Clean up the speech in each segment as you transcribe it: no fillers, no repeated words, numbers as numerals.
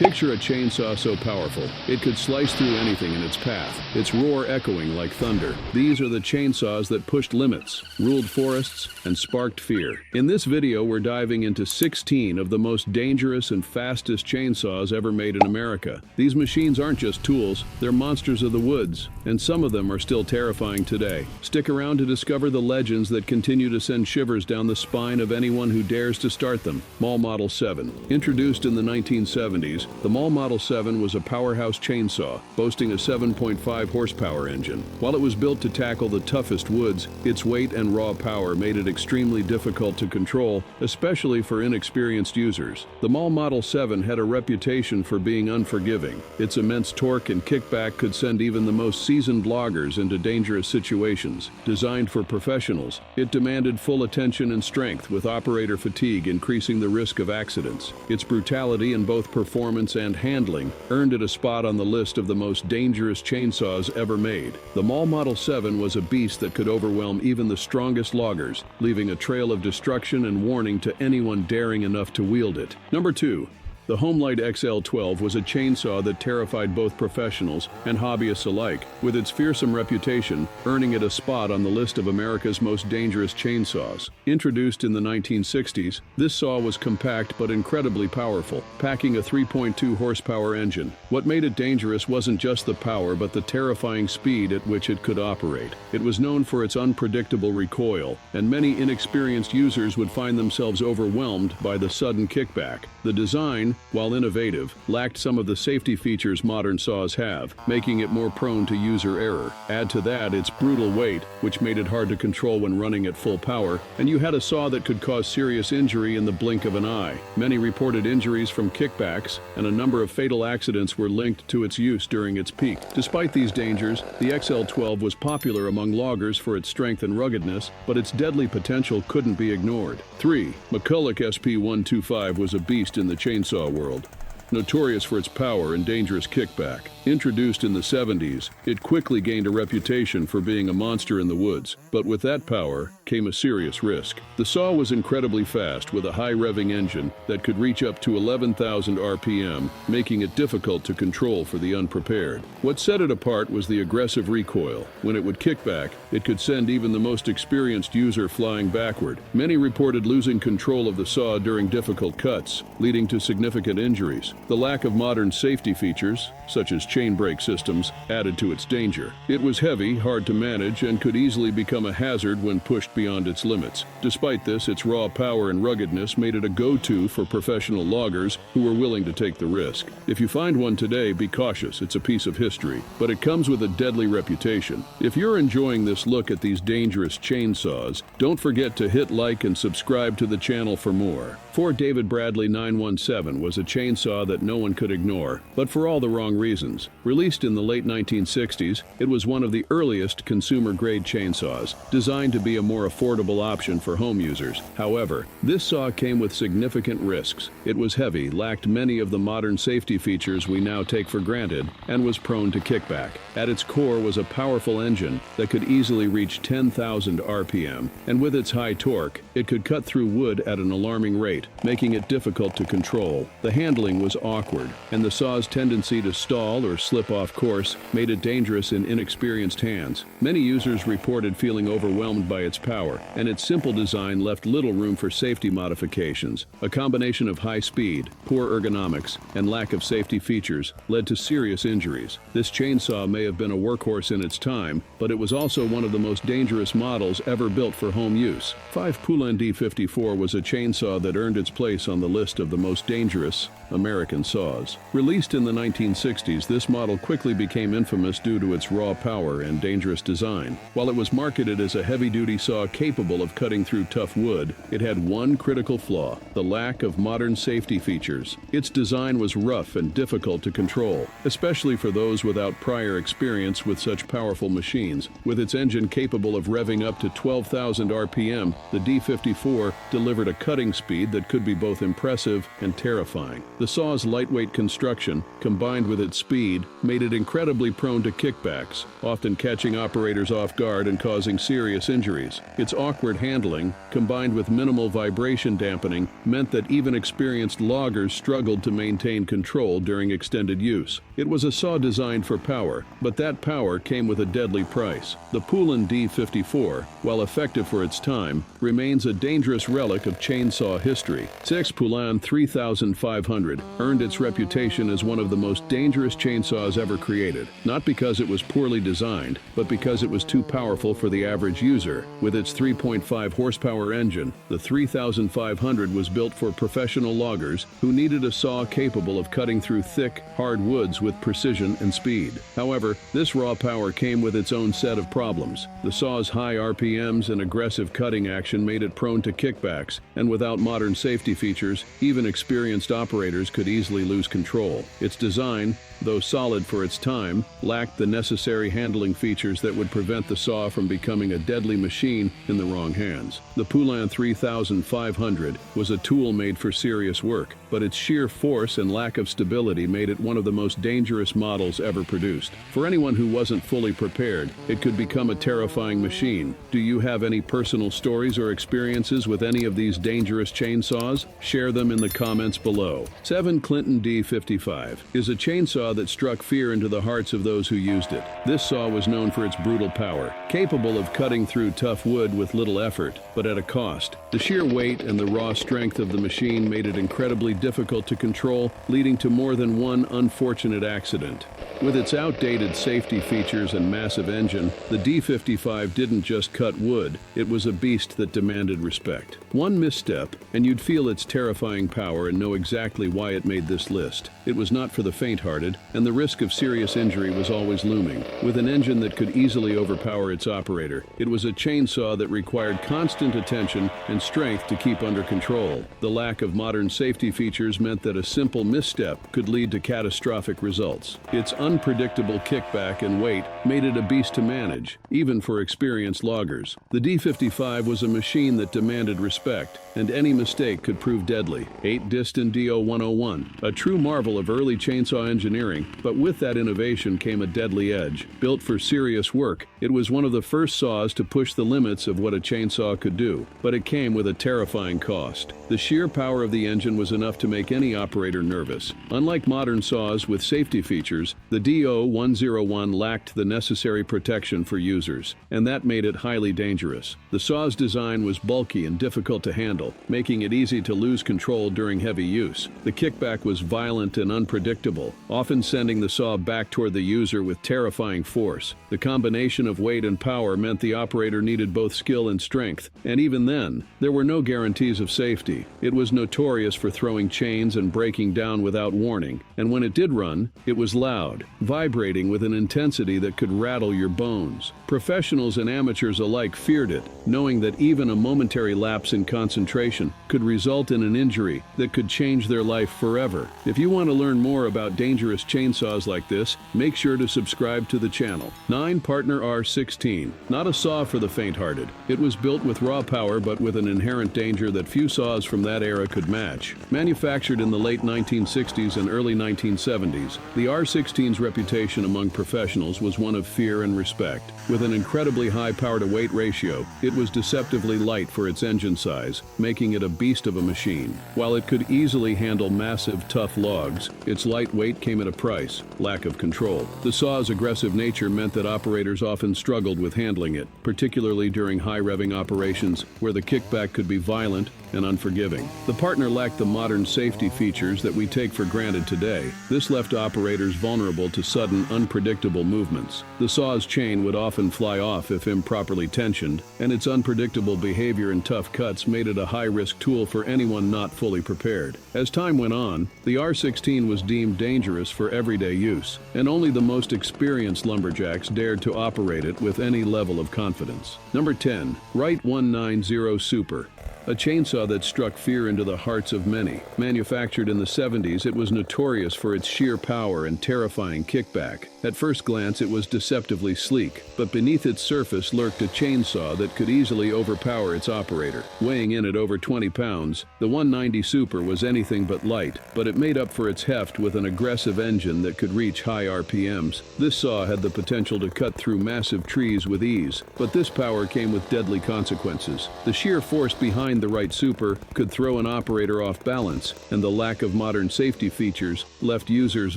Picture a chainsaw so powerful, it could slice through anything in its path, its roar echoing like thunder. These are the chainsaws that pushed limits, ruled forests, and sparked fear. In this video, we're diving into 16 of the most dangerous and fastest chainsaws ever made in America. These machines aren't just tools, they're monsters of the woods, and some of them are still terrifying today. Stick around to discover the legends that continue to send shivers down the spine of anyone who dares to start them. Mall Model 7. Introduced in the 1970s, the Mall Model 7 was a powerhouse chainsaw, boasting a 7.5 horsepower engine. While it was built to tackle the toughest woods, its weight and raw power made it extremely difficult to control, especially for inexperienced users. The Mall Model 7 had a reputation for being unforgiving. Its immense torque and kickback could send even the most seasoned loggers into dangerous situations. Designed for professionals, it demanded full attention and strength, with operator fatigue increasing the risk of accidents. Its brutality in both performance and handling earned it a spot on the list of the most dangerous chainsaws ever made. The Mall Model 7 was a beast that could overwhelm even the strongest loggers, leaving a trail of destruction and warning to anyone daring enough to wield it. Number 2. The Homelite XL12 was a chainsaw that terrified both professionals and hobbyists alike, with its fearsome reputation earning it a spot on the list of America's most dangerous chainsaws. Introduced in the 1960s, this saw was compact but incredibly powerful, packing a 3.2 horsepower engine. What made it dangerous wasn't just the power but the terrifying speed at which it could operate. It was known for its unpredictable recoil, and many inexperienced users would find themselves overwhelmed by the sudden kickback. The design, while innovative, lacked some of the safety features modern saws have, making it more prone to user error. Add to that its brutal weight, which made it hard to control when running at full power, and you had a saw that could cause serious injury in the blink of an eye. Many reported injuries from kickbacks, and a number of fatal accidents were linked to its use during its peak. Despite these dangers, the XL12 was popular among loggers for its strength and ruggedness, but its deadly potential couldn't be ignored. 3. McCulloch SP125 was a beast in the chainsaw world. Notorious for its power and dangerous kickback. Introduced in the 70s, it quickly gained a reputation for being a monster in the woods, but with that power came a serious risk. The saw was incredibly fast with a high revving engine that could reach up to 11,000 RPM, making it difficult to control for the unprepared. What set it apart was the aggressive recoil. When it would kick back, it could send even the most experienced user flying backward. Many reported losing control of the saw during difficult cuts, leading to significant injuries. The lack of modern safety features, such as chain brake systems, added to its danger. It was heavy, hard to manage, and could easily become a hazard when pushed beyond its limits. Despite this, its raw power and ruggedness made it a go-to for professional loggers who were willing to take the risk. If you find one today, be cautious. It's a piece of history, but it comes with a deadly reputation. If you're enjoying this look at these dangerous chainsaws, don't forget to hit like and subscribe to the channel for more. 4. David Bradley 917 was a chainsaw that no one could ignore, but for all the wrong reasons. Released in the late 1960s, it was one of the earliest consumer-grade chainsaws, designed to be a more affordable option for home users. However, this saw came with significant risks. It was heavy, lacked many of the modern safety features we now take for granted, and was prone to kickback. At its core was a powerful engine that could easily reach 10,000 RPM, and with its high torque, it could cut through wood at an alarming rate, making it difficult to control. The handling was awkward, and the saw's tendency to stall or slip off course made it dangerous in inexperienced hands. Many users reported feeling overwhelmed by its power, and its simple design left little room for safety modifications. A combination of high speed, poor ergonomics, and lack of safety features led to serious injuries. This chainsaw may have been a workhorse in its time, but it was also one of the most dangerous models ever built for home use. 5. Poulan D54 was a chainsaw that earned its place on the list of the most dangerous American saws. Released in the 1960s, this model quickly became infamous due to its raw power and dangerous design. While it was marketed as a heavy-duty saw capable of cutting through tough wood, it had one critical flaw: the lack of modern safety features. Its design was rough and difficult to control, especially for those without prior experience with such powerful machines. With its engine capable of revving up to 12,000 RPM, the D54 delivered a cutting speed that could be both impressive and terrifying. The saw saw's lightweight construction, combined with its speed, made it incredibly prone to kickbacks, often catching operators off guard and causing serious injuries. Its awkward handling, combined with minimal vibration dampening, meant that even experienced loggers struggled to maintain control during extended use. It was a saw designed for power, but that power came with a deadly price. The Poulan D54, while effective for its time, remains a dangerous relic of chainsaw history. Poulan 3500 earned its reputation as one of the most dangerous chainsaws ever created, not because it was poorly designed, but because it was too powerful for the average user. With its 3.5 horsepower engine, the 3500 was built for professional loggers who needed a saw capable of cutting through thick, hard woods with precision and speed. However, this raw power came with its own set of problems. The saw's high RPMs and aggressive cutting action made it prone to kickbacks, and without modern safety features, even experienced operators could easily lose control. Its design, though solid for its time, lacked the necessary handling features that would prevent the saw from becoming a deadly machine in the wrong hands. The Poulan 3500 was a tool made for serious work, but its sheer force and lack of stability made it one of the most dangerous models ever produced. For anyone who wasn't fully prepared, it could become a terrifying machine. Do you have any personal stories or experiences with any of these dangerous chainsaws? Share them in the comments below. 7 Clinton D55 is a chainsaw that struck fear into the hearts of those who used it. This saw was known for its brutal power, capable of cutting through tough wood with little effort, but at a cost. The sheer weight and the raw strength of the machine made it incredibly difficult to control, leading to more than one unfortunate accident. With its outdated safety features and massive engine, the D55 didn't just cut wood, it was a beast that demanded respect. One misstep, and you'd feel its terrifying power and know exactly why it made this list. It was not for the faint-hearted, and the risk of serious injury was always looming. With an engine that could easily overpower its operator, it was a chainsaw that required constant attention and strength to keep under control. The lack of modern safety features meant that a simple misstep could lead to catastrophic results. Its unpredictable kickback and weight made it a beast to manage, even for experienced loggers. The D55 was a machine that demanded respect, and any mistake could prove deadly. 8 Diston DO101, a true marvel of early chainsaw engineering, but with that innovation came a deadly edge. Built for serious work, it was one of the first saws to push the limits of what a chainsaw could do, but it came with a terrifying cost. The sheer power of the engine was enough to make any operator nervous. Unlike modern saws with safety features, the DO101 lacked the necessary protection for users, and that made it highly dangerous. The saw's design was bulky and difficult to handle, making it easy to lose control during heavy use. The kickback was violent and unpredictable, often sending the saw back toward the user with terrifying force. The combination of weight and power meant the operator needed both skill and strength, and even then, there were no guarantees of safety. It was notorious for throwing chains and breaking down without warning, and when it did run, it was loud, vibrating with an intensity that could rattle your bones. Professionals and amateurs alike feared it, knowing that even a momentary lapse in concentration could result in an injury that could change their life forever. If you want to learn more about dangerous chainsaws like this, make sure to subscribe to the channel. 9 Partner R16, not a saw for the faint-hearted. It was built with raw power but with an inherent danger that few saws from that era could match. Manufactured in the late 1960s and early 1970s, the R16's reputation among professionals was one of fear and respect. With an incredibly high power-to-weight ratio, it was deceptively light for its engine size, making it a beast of a machine. While it could easily handle massive, tough logs, its light weight came at a price: lack of control. The saw's aggressive nature meant that operators often struggled with handling it, particularly during high-revving operations where the kickback could be violent and unforgiving. The Partner lacked the modern safety features that we take for granted today. This left operators vulnerable to sudden, unpredictable movements. The saw's chain would often fly off if improperly tensioned, and its unpredictable behavior and tough cuts made it a high-risk tool for anyone not fully prepared. As time went on, the R16 was deemed dangerous for everyday use, and only the most experienced lumberjacks dared to operate it with any level of confidence. Number 10. Wright 190 Super. A chainsaw that struck fear into the hearts of many. Manufactured in the 70s, it was notorious for its sheer power and terrifying kickback. At first glance, it was deceptively sleek, but beneath its surface lurked a chainsaw that could easily overpower its operator. Weighing in at over 20 pounds, the 190 Super was anything but light, but it made up for its heft with an aggressive engine that could reach high RPMs. This saw had the potential to cut through massive trees with ease, but this power came with deadly consequences. The sheer force behind the right Super could throw an operator off balance, and the lack of modern safety features left users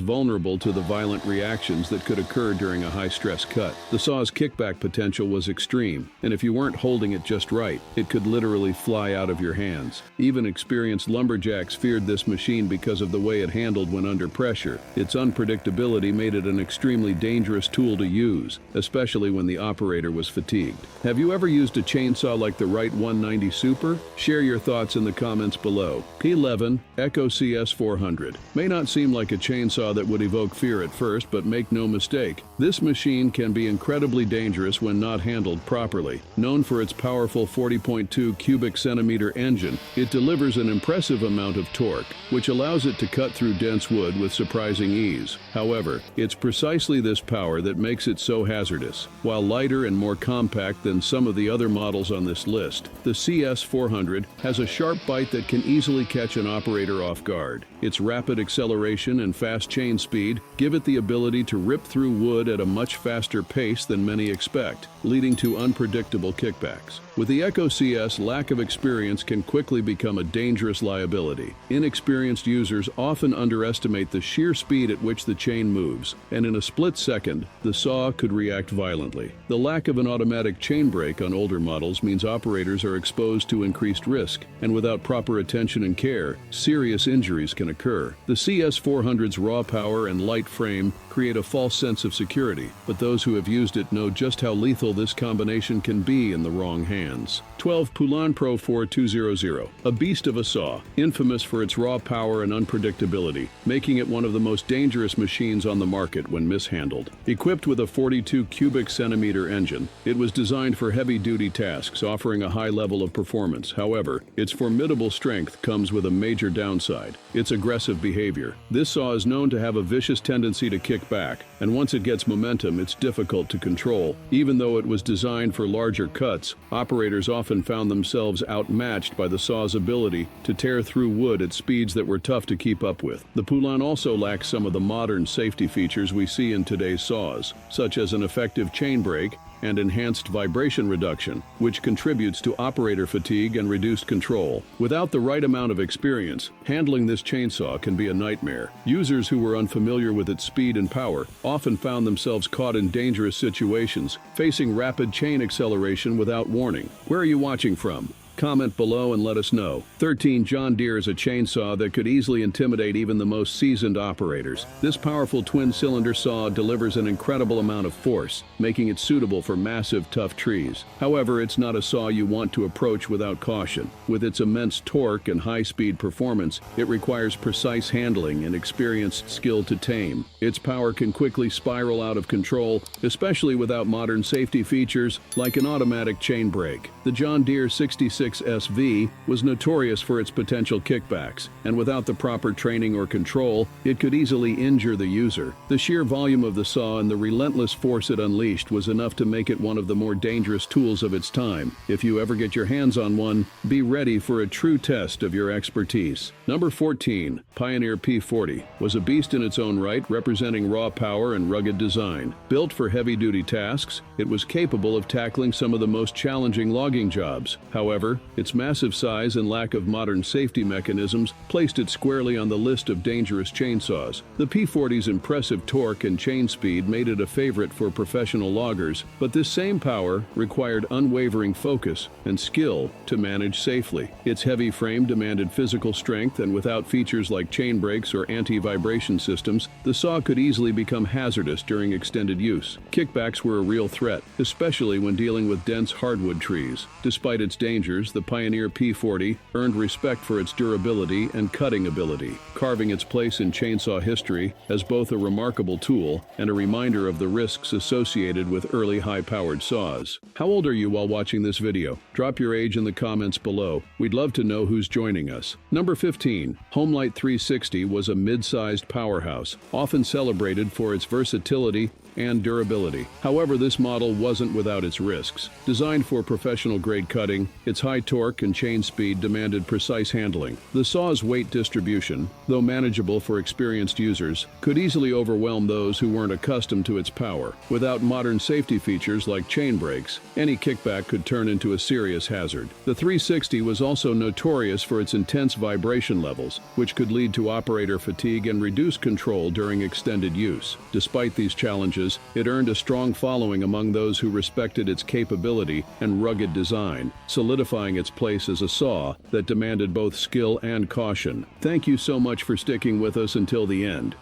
vulnerable to the violent reactions that could occur during a high-stress cut. The saw's kickback potential was extreme, and if you weren't holding it just right, it could literally fly out of your hands. Even experienced lumberjacks feared this machine because of the way it handled when under pressure. Its unpredictability made it an extremely dangerous tool to use, especially when the operator was fatigued. Have you ever used a chainsaw like the Wright 190 Super? Share your thoughts in the comments below. P11 Echo CS400 may not seem like a chainsaw that would evoke fear at first, but make no mistake, this machine can be incredibly dangerous when not handled properly. Known for its powerful 40.2 cubic centimeter engine, it delivers an impressive amount of torque, which allows it to cut through dense wood with surprising ease. However, it's precisely this power that makes it so hazardous. While lighter and more compact than some of the other models on this list, the CS400 has a sharp bite that can easily catch an operator off guard. Its rapid acceleration and fast chain speed give it the ability to rip through wood at a much faster pace than many expect, leading to unpredictable kickbacks. With the Echo CS, lack of experience can quickly become a dangerous liability. Inexperienced users often underestimate the sheer speed at which the chain moves, and in a split second, the saw could react violently. The lack of an automatic chain brake on older models means operators are exposed to increased risk, and without proper attention and care, serious injuries can occur. The CS400's raw power and light frame create a false sense of security, but those who have used it know just how lethal this combination can be in the wrong hands. 12 Poulan Pro 4200, a beast of a saw, infamous for its raw power and unpredictability, making it one of the most dangerous machines on the market when mishandled. Equipped with a 42 cubic centimeter engine, it was designed for heavy-duty tasks, offering a high level of performance. However, its formidable strength comes with a major downside: its aggressive behavior. This saw is known to have a vicious tendency to kick back, and once it gets momentum, it's difficult to control. Even though it was designed for larger cuts, operators often found themselves outmatched by the saw's ability to tear through wood at speeds that were tough to keep up with. The Poulan also lacks some of the modern safety features we see in today's saws, such as an effective chain brake and enhanced vibration reduction, which contributes to operator fatigue and reduced control. Without the right amount of experience, handling this chainsaw can be a nightmare. Users who were unfamiliar with its speed and power often found themselves caught in dangerous situations, facing rapid chain acceleration without warning. Where are you watching from? Comment below and let us know. 13 John Deere is a chainsaw that could easily intimidate even the most seasoned operators. This powerful twin-cylinder saw delivers an incredible amount of force, making it suitable for massive, tough trees. However, it's not a saw you want to approach without caution. With its immense torque and high-speed performance, it requires precise handling and experienced skill to tame. Its power can quickly spiral out of control, especially without modern safety features like an automatic chain brake. The John Deere 66 SV was notorious for its potential kickbacks, and without the proper training or control, it could easily injure the user. The sheer volume of the saw and the relentless force it unleashed was enough to make it one of the more dangerous tools of its time. If you ever get your hands on one, be ready for a true test of your expertise. Number 14, Pioneer P40, was a beast in its own right, representing raw power and rugged design. Built for heavy-duty tasks, it was capable of tackling some of the most challenging logging jobs. However, its massive size and lack of modern safety mechanisms placed it squarely on the list of dangerous chainsaws. The P40's impressive torque and chain speed made it a favorite for professional loggers, but this same power required unwavering focus and skill to manage safely. Its heavy frame demanded physical strength, and without features like chain brakes or anti-vibration systems, the saw could easily become hazardous during extended use. Kickbacks were a real threat, especially when dealing with dense hardwood trees. Despite its dangers, years, the Pioneer P40 earned respect for its durability and cutting ability, carving its place in chainsaw history as both a remarkable tool and a reminder of the risks associated with early high-powered saws. How old are you while watching this video? Drop your age in the comments below. We'd love to know who's joining us. Number 15. Homelight 360 was a mid-sized powerhouse, often celebrated for its versatility and durability. However, this model wasn't without its risks. Designed for professional-grade cutting, its high torque and chain speed demanded precise handling. The saw's weight distribution, though manageable for experienced users, could easily overwhelm those who weren't accustomed to its power. Without modern safety features like chain brakes, any kickback could turn into a serious hazard. The 360 was also notorious for its intense vibration levels, which could lead to operator fatigue and reduce control during extended use. Despite these challenges, it earned a strong following among those who respected its capability and rugged design, solidifying its place as a saw that demanded both skill and caution. Thank you so much for sticking with us until the end.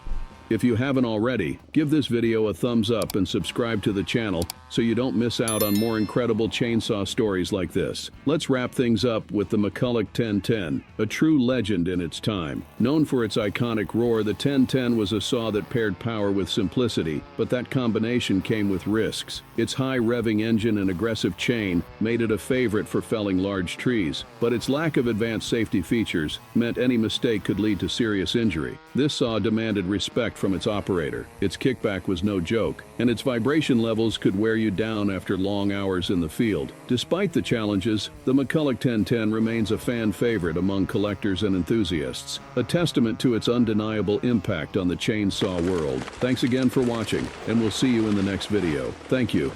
If you haven't already, give this video a thumbs up and subscribe to the channel so you don't miss out on more incredible chainsaw stories like this. Let's wrap things up with the McCulloch 1010, a true legend in its time. Known for its iconic roar, the 1010 was a saw that paired power with simplicity, but that combination came with risks. Its high revving engine and aggressive chain made it a favorite for felling large trees, but its lack of advanced safety features meant any mistake could lead to serious injury. This saw demanded respect from its operator. Its kickback was no joke, and its vibration levels could wear you down after long hours in the field. Despite the challenges, the McCulloch 1010 remains a fan favorite among collectors and enthusiasts, a testament to its undeniable impact on the chainsaw world. Thanks again for watching, and we'll see you in the next video. Thank you.